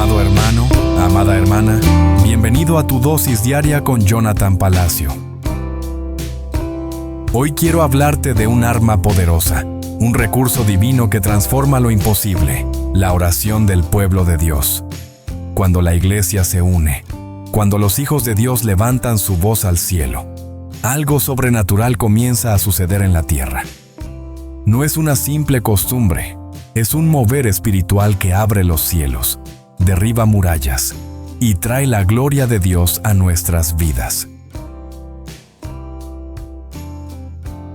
Amado hermano, amada hermana, bienvenido a tu dosis diaria con Jonathan Palacio. Hoy quiero hablarte de un arma poderosa, un recurso divino que transforma lo imposible, la oración del pueblo de Dios. Cuando la iglesia se une, cuando los hijos de Dios levantan su voz al cielo, algo sobrenatural comienza a suceder en la tierra. No es una simple costumbre, es un mover espiritual que abre los cielos, derriba murallas y trae la gloria de Dios a nuestras vidas.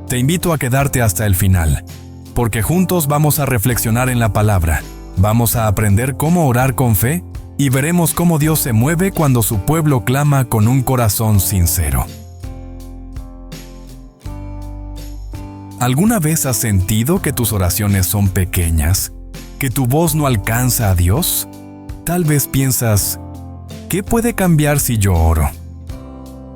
Te invito a quedarte hasta el final, porque juntos vamos a reflexionar en la palabra, vamos a aprender cómo orar con fe y veremos cómo Dios se mueve cuando su pueblo clama con un corazón sincero. ¿Alguna vez has sentido que tus oraciones son pequeñas, que tu voz no alcanza a Dios? Tal vez piensas, ¿qué puede cambiar si yo oro?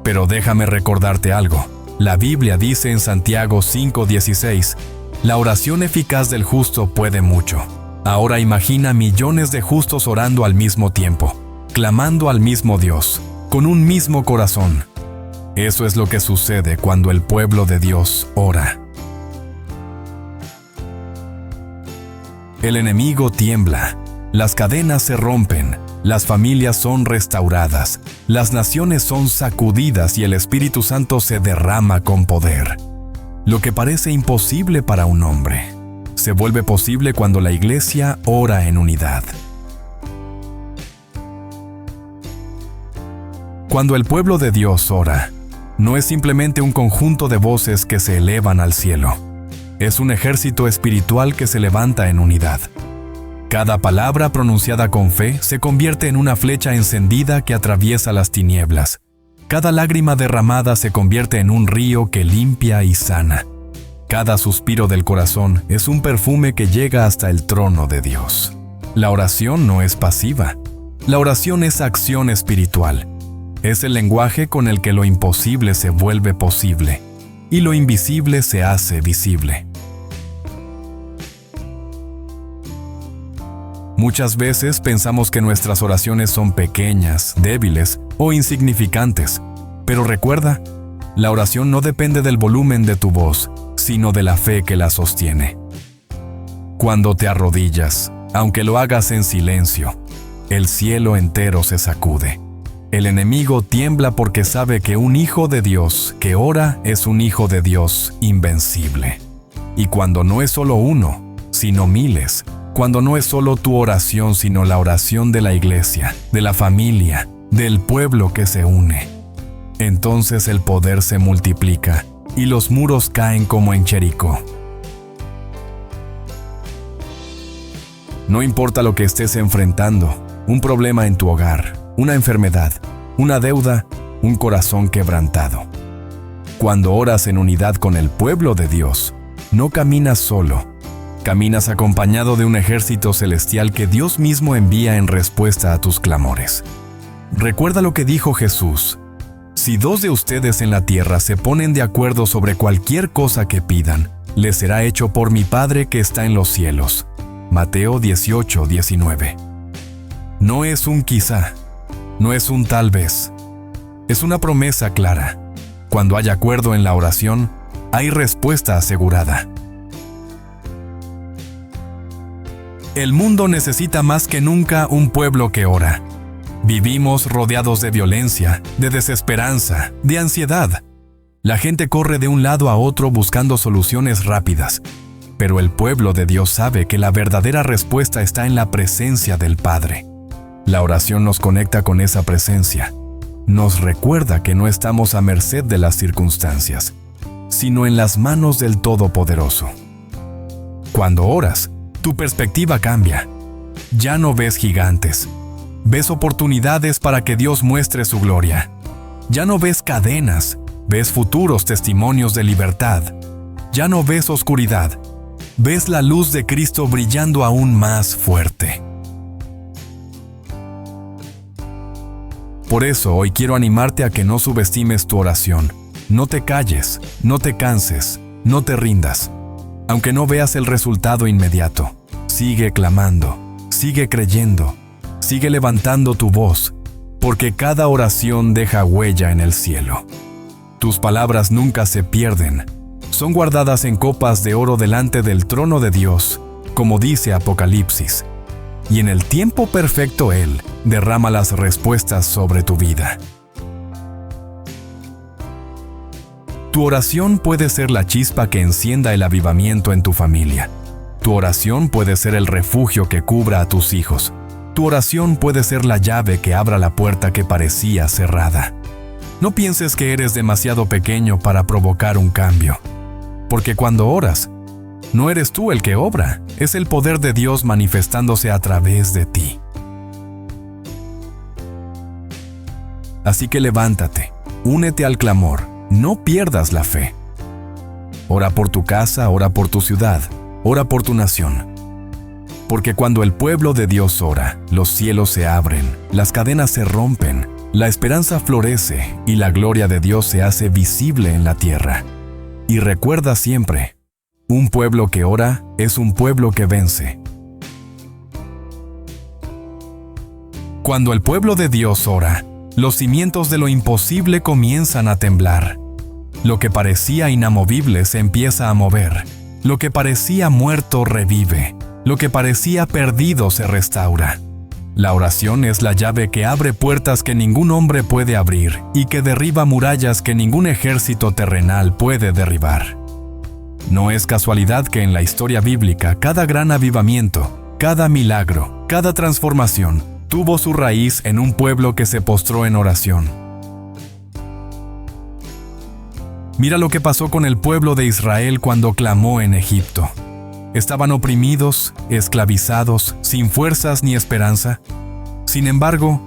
Pero déjame recordarte algo. La Biblia dice en Santiago 5:16, la oración eficaz del justo puede mucho. Ahora imagina millones de justos orando al mismo tiempo, clamando al mismo Dios, con un mismo corazón. Eso es lo que sucede cuando el pueblo de Dios ora. El enemigo tiembla, las cadenas se rompen, las familias son restauradas, las naciones son sacudidas y el Espíritu Santo se derrama con poder. Lo que parece imposible para un hombre, se vuelve posible cuando la iglesia ora en unidad. Cuando el pueblo de Dios ora, no es simplemente un conjunto de voces que se elevan al cielo. Es un ejército espiritual que se levanta en unidad. Cada palabra pronunciada con fe se convierte en una flecha encendida que atraviesa las tinieblas. Cada lágrima derramada se convierte en un río que limpia y sana. Cada suspiro del corazón es un perfume que llega hasta el trono de Dios. La oración no es pasiva. La oración es acción espiritual. Es el lenguaje con el que lo imposible se vuelve posible y lo invisible se hace visible. Muchas veces pensamos que nuestras oraciones son pequeñas, débiles o insignificantes, pero recuerda, la oración no depende del volumen de tu voz, sino de la fe que la sostiene. Cuando te arrodillas, aunque lo hagas en silencio, el cielo entero se sacude. El enemigo tiembla porque sabe que un hijo de Dios que ora es un hijo de Dios invencible. Y cuando no es solo uno, sino miles, cuando no es solo tu oración, sino la oración de la iglesia, de la familia, del pueblo que se une, entonces el poder se multiplica y los muros caen como en Jericó. No importa lo que estés enfrentando, un problema en tu hogar, una enfermedad, una deuda, un corazón quebrantado. Cuando oras en unidad con el pueblo de Dios, no caminas solo. Caminas acompañado de un ejército celestial que Dios mismo envía en respuesta a tus clamores. Recuerda lo que dijo Jesús: si dos de ustedes en la tierra se ponen de acuerdo sobre cualquier cosa que pidan, les será hecho por mi Padre que está en los cielos. Mateo 18:19. No es un quizá, no es un tal vez. Es una promesa clara. Cuando hay acuerdo en la oración, hay respuesta asegurada. El mundo necesita más que nunca un pueblo que ora. Vivimos rodeados de violencia, de desesperanza, de ansiedad. La gente corre de un lado a otro buscando soluciones rápidas. Pero el pueblo de Dios sabe que la verdadera respuesta está en la presencia del Padre. La oración nos conecta con esa presencia. Nos recuerda que no estamos a merced de las circunstancias, sino en las manos del Todopoderoso. Cuando oras, tu perspectiva cambia. Ya no ves gigantes. Ves oportunidades para que Dios muestre su gloria. Ya no ves cadenas. Ves futuros testimonios de libertad. Ya no ves oscuridad. Ves la luz de Cristo brillando aún más fuerte. Por eso hoy quiero animarte a que no subestimes tu oración. No te calles, no te canses, no te rindas. Aunque no veas el resultado inmediato, sigue clamando, sigue creyendo, sigue levantando tu voz, porque cada oración deja huella en el cielo. Tus palabras nunca se pierden, son guardadas en copas de oro delante del trono de Dios, como dice Apocalipsis, y en el tiempo perfecto Él derrama las respuestas sobre tu vida. Tu oración puede ser la chispa que encienda el avivamiento en tu familia. Tu oración puede ser el refugio que cubra a tus hijos. Tu oración puede ser la llave que abra la puerta que parecía cerrada. No pienses que eres demasiado pequeño para provocar un cambio, porque cuando oras, no eres tú el que obra, es el poder de Dios manifestándose a través de ti. Así que levántate, únete al clamor, no pierdas la fe. Ora por tu casa, ora por tu ciudad, ora por tu nación. Porque cuando el pueblo de Dios ora, los cielos se abren, las cadenas se rompen, la esperanza florece y la gloria de Dios se hace visible en la tierra. Y recuerda siempre, un pueblo que ora es un pueblo que vence. Cuando el pueblo de Dios ora, los cimientos de lo imposible comienzan a temblar. Lo que parecía inamovible se empieza a mover. Lo que parecía muerto revive. Lo que parecía perdido se restaura. La oración es la llave que abre puertas que ningún hombre puede abrir y que derriba murallas que ningún ejército terrenal puede derribar. No es casualidad que en la historia bíblica cada gran avivamiento, cada milagro, cada transformación tuvo su raíz en un pueblo que se postró en oración. Mira lo que pasó con el pueblo de Israel cuando clamó en Egipto. Estaban oprimidos, esclavizados, sin fuerzas ni esperanza. Sin embargo,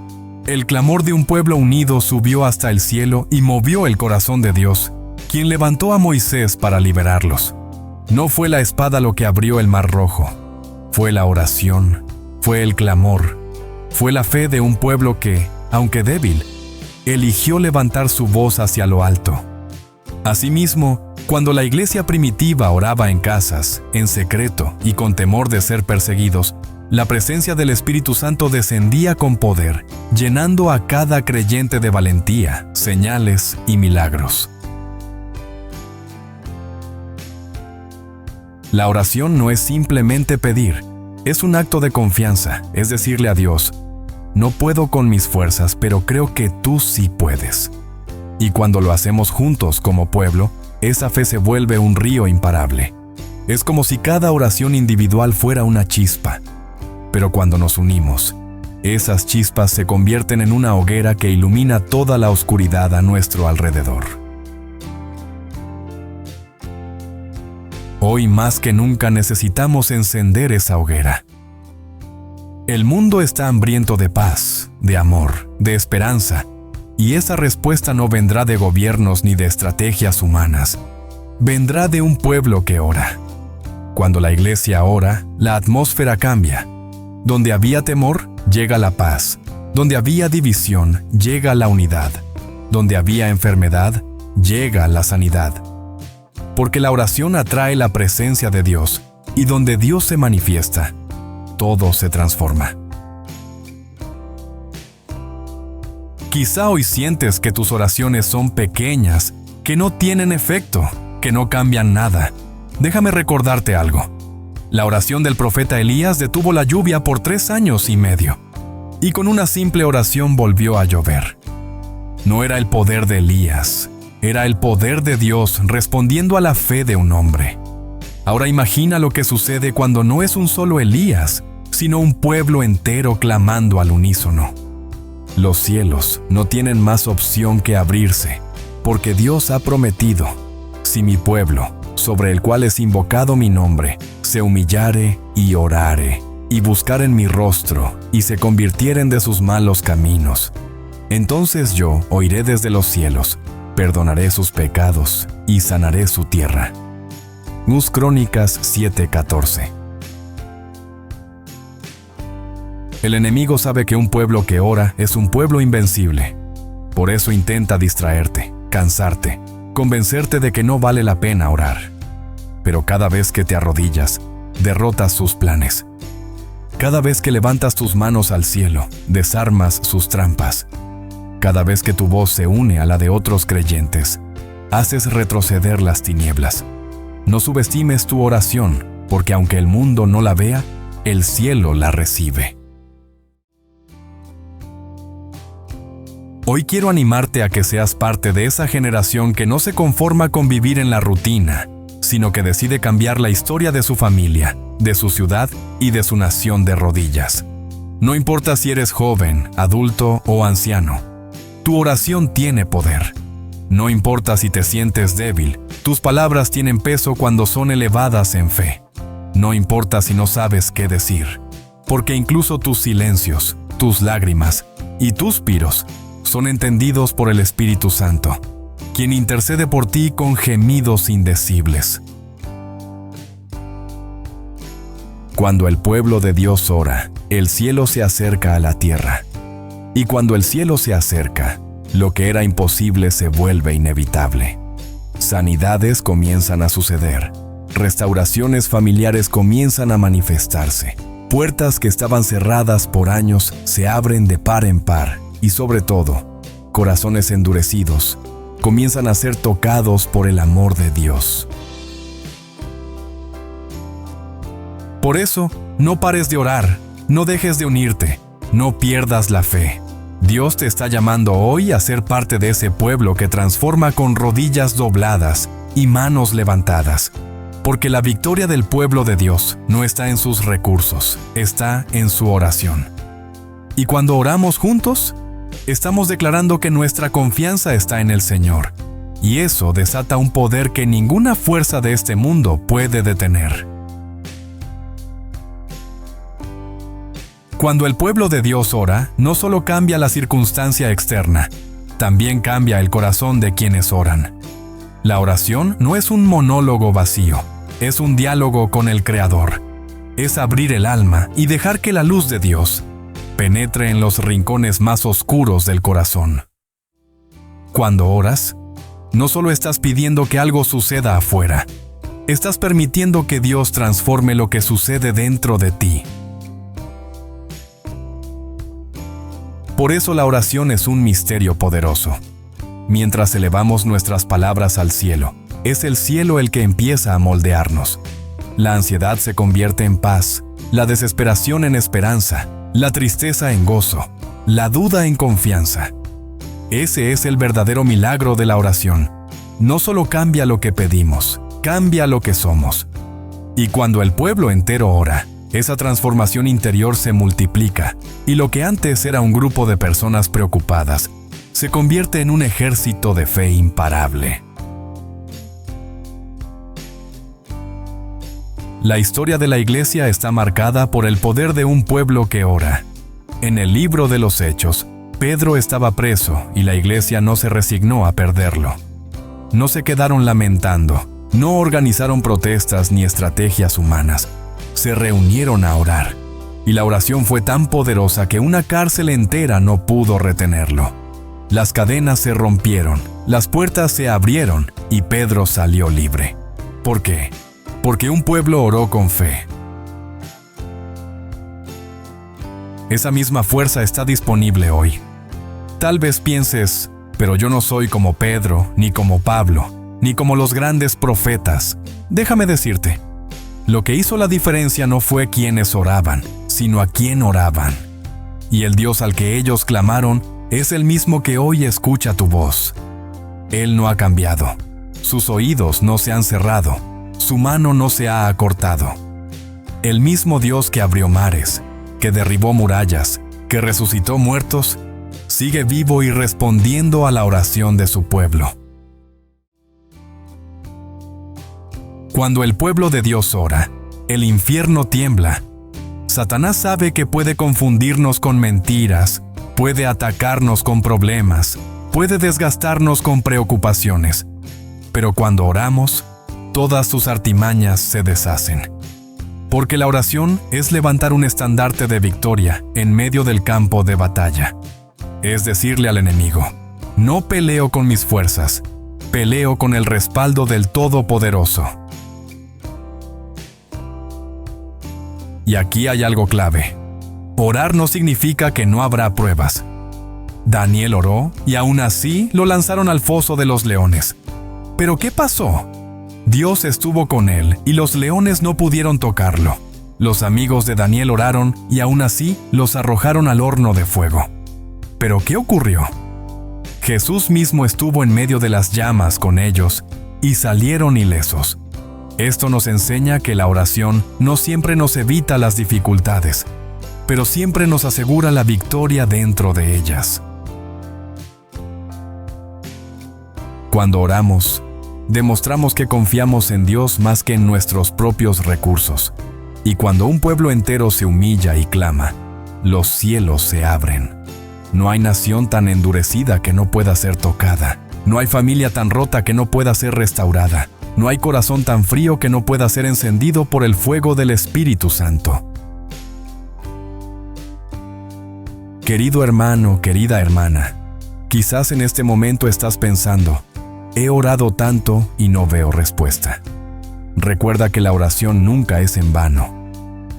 el clamor de un pueblo unido subió hasta el cielo y movió el corazón de Dios, quien levantó a Moisés para liberarlos. No fue la espada lo que abrió el Mar Rojo, fue la oración, fue el clamor, fue la fe de un pueblo que, aunque débil, eligió levantar su voz hacia lo alto. Asimismo, cuando la iglesia primitiva oraba en casas, en secreto y con temor de ser perseguidos, la presencia del Espíritu Santo descendía con poder, llenando a cada creyente de valentía, señales y milagros. La oración no es simplemente pedir, es un acto de confianza, es decirle a Dios, no puedo con mis fuerzas, pero creo que tú sí puedes. Y cuando lo hacemos juntos como pueblo, esa fe se vuelve un río imparable. Es como si cada oración individual fuera una chispa. Pero cuando nos unimos, esas chispas se convierten en una hoguera que ilumina toda la oscuridad a nuestro alrededor. Hoy más que nunca necesitamos encender esa hoguera. El mundo está hambriento de paz, de amor, de esperanza, y esa respuesta no vendrá de gobiernos ni de estrategias humanas. Vendrá de un pueblo que ora. Cuando la iglesia ora, la atmósfera cambia. Donde había temor, llega la paz. Donde había división, llega la unidad. Donde había enfermedad, llega la sanidad. Porque la oración atrae la presencia de Dios, y donde Dios se manifiesta, todo se transforma. Quizá hoy sientes que tus oraciones son pequeñas, que no tienen efecto, que no cambian nada. Déjame recordarte algo. La oración del profeta Elías detuvo la lluvia por 3 años y medio, y con una simple oración volvió a llover. No era el poder de Elías, era el poder de Dios respondiendo a la fe de un hombre. Ahora imagina lo que sucede cuando no es un solo Elías, sino un pueblo entero clamando al unísono. Los cielos no tienen más opción que abrirse, porque Dios ha prometido, si mi pueblo, sobre el cual es invocado mi nombre, se humillare y orare, y buscaren mi rostro, y se convirtieren de sus malos caminos, entonces yo oiré desde los cielos, perdonaré sus pecados, y sanaré su tierra. Crónicas 7:14. El enemigo sabe que un pueblo que ora es un pueblo invencible. Por eso intenta distraerte, cansarte, convencerte de que no vale la pena orar. Pero cada vez que te arrodillas, derrotas sus planes. Cada vez que levantas tus manos al cielo, desarmas sus trampas. Cada vez que tu voz se une a la de otros creyentes, haces retroceder las tinieblas. No subestimes tu oración, porque aunque el mundo no la vea, el cielo la recibe. Hoy quiero animarte a que seas parte de esa generación que no se conforma con vivir en la rutina, sino que decide cambiar la historia de su familia, de su ciudad y de su nación de rodillas. No importa si eres joven, adulto o anciano, tu oración tiene poder. No importa si te sientes débil, tus palabras tienen peso cuando son elevadas en fe. No importa si no sabes qué decir, porque incluso tus silencios, tus lágrimas y tus piros son entendidos por el Espíritu Santo, quien intercede por ti con gemidos indecibles. Cuando el pueblo de Dios ora, el cielo se acerca a la tierra. Y cuando el cielo se acerca, lo que era imposible se vuelve inevitable. Sanidades comienzan a suceder. Restauraciones familiares comienzan a manifestarse. Puertas que estaban cerradas por años se abren de par en par. Y sobre todo, corazones endurecidos comienzan a ser tocados por el amor de Dios. Por eso, no pares de orar, no dejes de unirte, no pierdas la fe. Dios te está llamando hoy a ser parte de ese pueblo que transforma con rodillas dobladas y manos levantadas. Porque la victoria del pueblo de Dios no está en sus recursos, está en su oración. Y cuando oramos juntos, estamos declarando que nuestra confianza está en el Señor, y eso desata un poder que ninguna fuerza de este mundo puede detener. Cuando el pueblo de Dios ora, no solo cambia la circunstancia externa, también cambia el corazón de quienes oran. La oración no es un monólogo vacío, es un diálogo con el Creador. Es abrir el alma y dejar que la luz de Dios penetre en los rincones más oscuros del corazón. Cuando oras, no solo estás pidiendo que algo suceda afuera, estás permitiendo que Dios transforme lo que sucede dentro de ti. Por eso la oración es un misterio poderoso. Mientras elevamos nuestras palabras al cielo, es el cielo el que empieza a moldearnos. La ansiedad se convierte en paz, la desesperación en esperanza, la tristeza en gozo, la duda en confianza. Ese es el verdadero milagro de la oración. No solo cambia lo que pedimos, cambia lo que somos. Y cuando el pueblo entero ora, esa transformación interior se multiplica, y lo que antes era un grupo de personas preocupadas, se convierte en un ejército de fe imparable. La historia de la Iglesia está marcada por el poder de un pueblo que ora. En el libro de los Hechos, Pedro estaba preso y la Iglesia no se resignó a perderlo. No se quedaron lamentando, no organizaron protestas ni estrategias humanas. Se reunieron a orar, y la oración fue tan poderosa que una cárcel entera no pudo retenerlo. Las cadenas se rompieron, las puertas se abrieron y Pedro salió libre. ¿Por qué? Porque un pueblo oró con fe. Esa misma fuerza está disponible hoy. Tal vez pienses, pero yo no soy como Pedro, ni como Pablo, ni como los grandes profetas. Déjame decirte, lo que hizo la diferencia no fue quienes oraban, sino a quién oraban. Y el Dios al que ellos clamaron es el mismo que hoy escucha tu voz. Él no ha cambiado. Sus oídos no se han cerrado. Su mano no se ha acortado. El mismo Dios que abrió mares, que derribó murallas, que resucitó muertos, sigue vivo y respondiendo a la oración de su pueblo. Cuando el pueblo de Dios ora, el infierno tiembla. Satanás sabe que puede confundirnos con mentiras, puede atacarnos con problemas, puede desgastarnos con preocupaciones. Pero cuando oramos, todas sus artimañas se deshacen. Porque la oración es levantar un estandarte de victoria en medio del campo de batalla. Es decirle al enemigo, no peleo con mis fuerzas, peleo con el respaldo del Todopoderoso. Y aquí hay algo clave. Orar no significa que no habrá pruebas. Daniel oró y aún así lo lanzaron al foso de los leones. ¿Pero qué pasó? Dios estuvo con él y los leones no pudieron tocarlo. Los amigos de Daniel oraron y aún así los arrojaron al horno de fuego. ¿Pero qué ocurrió? Jesús mismo estuvo en medio de las llamas con ellos y salieron ilesos. Esto nos enseña que la oración no siempre nos evita las dificultades, pero siempre nos asegura la victoria dentro de ellas. Cuando oramos, demostramos que confiamos en Dios más que en nuestros propios recursos. Y cuando un pueblo entero se humilla y clama, los cielos se abren. No hay nación tan endurecida que no pueda ser tocada. No hay familia tan rota que no pueda ser restaurada. No hay corazón tan frío que no pueda ser encendido por el fuego del Espíritu Santo. Querido hermano, querida hermana, quizás en este momento estás pensando, he orado tanto y no veo respuesta. Recuerda que la oración nunca es en vano.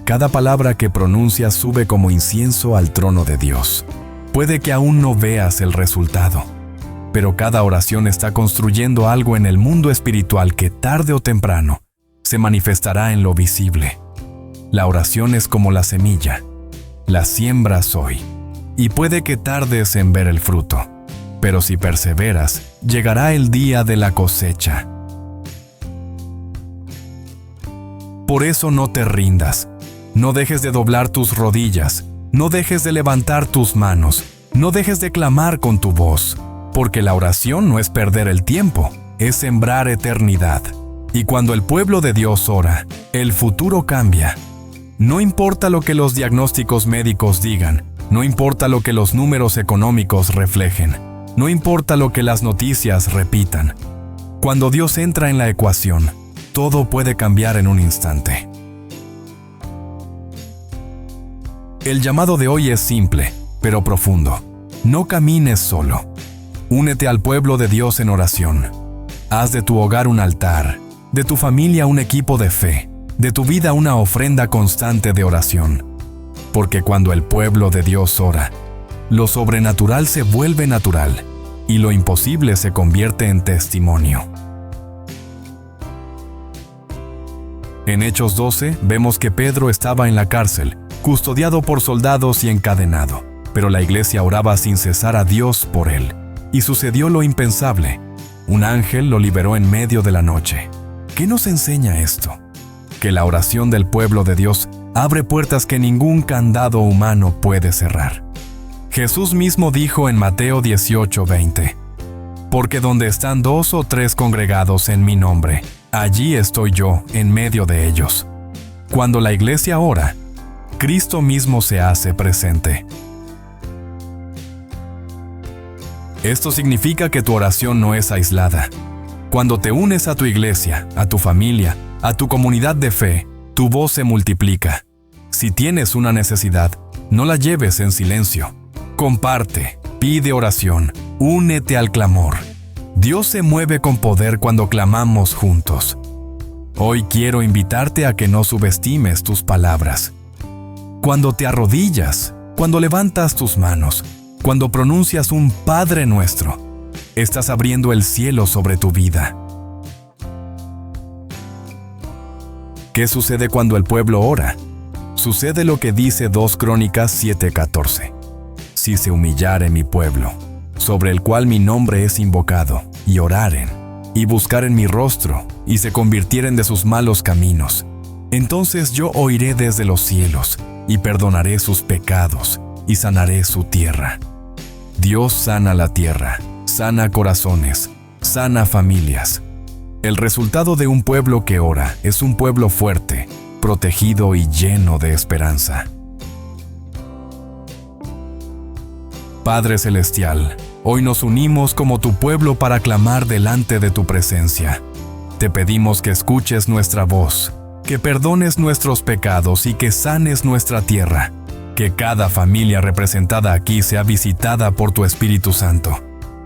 Cada palabra que pronuncias sube como incienso al trono de Dios. Puede que aún no veas el resultado, pero cada oración está construyendo algo en el mundo espiritual que tarde o temprano se manifestará en lo visible. La oración es como la semilla. La siembras hoy, y puede que tardes en ver el fruto, pero si perseveras, llegará el día de la cosecha. Por eso no te rindas. No dejes de doblar tus rodillas. No dejes de levantar tus manos. No dejes de clamar con tu voz. Porque la oración no es perder el tiempo, es sembrar eternidad. Y cuando el pueblo de Dios ora, el futuro cambia. No importa lo que los diagnósticos médicos digan. No importa lo que los números económicos reflejen. No importa lo que las noticias repitan. Cuando Dios entra en la ecuación, todo puede cambiar en un instante. El llamado de hoy es simple, pero profundo. No camines solo. Únete al pueblo de Dios en oración. Haz de tu hogar un altar, de tu familia un equipo de fe, de tu vida una ofrenda constante de oración. Porque cuando el pueblo de Dios ora, lo sobrenatural se vuelve natural y lo imposible se convierte en testimonio. En Hechos 12 vemos que Pedro estaba en la cárcel, custodiado por soldados y encadenado, pero la iglesia oraba sin cesar a Dios por él. Y sucedió lo impensable. Un ángel lo liberó en medio de la noche. ¿Qué nos enseña esto? Que la oración del pueblo de Dios abre puertas que ningún candado humano puede cerrar. Jesús mismo dijo en Mateo 18:20, «Porque donde están 2 o 3 congregados en mi nombre, allí estoy yo en medio de ellos». Cuando la iglesia ora, Cristo mismo se hace presente. Esto significa que tu oración no es aislada. Cuando te unes a tu iglesia, a tu familia, a tu comunidad de fe, tu voz se multiplica. Si tienes una necesidad, no la lleves en silencio. Comparte, pide oración, únete al clamor. Dios se mueve con poder cuando clamamos juntos. Hoy quiero invitarte a que no subestimes tus palabras. Cuando te arrodillas, cuando levantas tus manos, cuando pronuncias un Padre Nuestro, estás abriendo el cielo sobre tu vida. ¿Qué sucede cuando el pueblo ora? Sucede lo que dice 2 Crónicas 7:14. Si se humillare mi pueblo, sobre el cual mi nombre es invocado, y oraren, y buscaren mi rostro, y se convirtieren de sus malos caminos, entonces yo oiré desde los cielos, y perdonaré sus pecados, y sanaré su tierra. Dios sana la tierra, sana corazones, sana familias. El resultado de un pueblo que ora es un pueblo fuerte, protegido y lleno de esperanza. Padre Celestial, hoy nos unimos como tu pueblo para clamar delante de tu presencia. Te pedimos que escuches nuestra voz, que perdones nuestros pecados y que sanes nuestra tierra. Que cada familia representada aquí sea visitada por tu Espíritu Santo.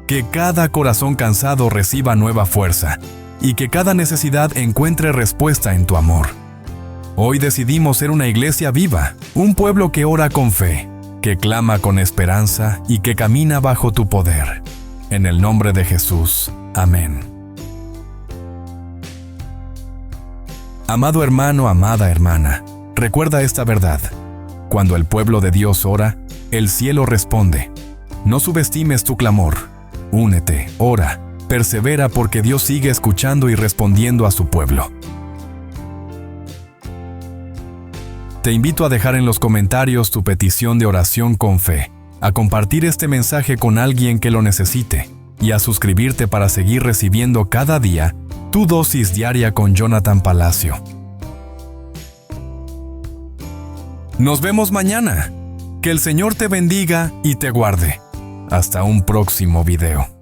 Que cada corazón cansado reciba nueva fuerza y que cada necesidad encuentre respuesta en tu amor. Hoy decidimos ser una iglesia viva, un pueblo que ora con fe, que clama con esperanza y que camina bajo tu poder. En el nombre de Jesús. Amén. Amado hermano, amada hermana, recuerda esta verdad. Cuando el pueblo de Dios ora, el cielo responde. No subestimes tu clamor. Únete, ora, persevera porque Dios sigue escuchando y respondiendo a su pueblo. Te invito a dejar en los comentarios tu petición de oración con fe, a compartir este mensaje con alguien que lo necesite y a suscribirte para seguir recibiendo cada día tu dosis diaria con Jonathan Palacio. Nos vemos mañana. Que el Señor te bendiga y te guarde. Hasta un próximo video.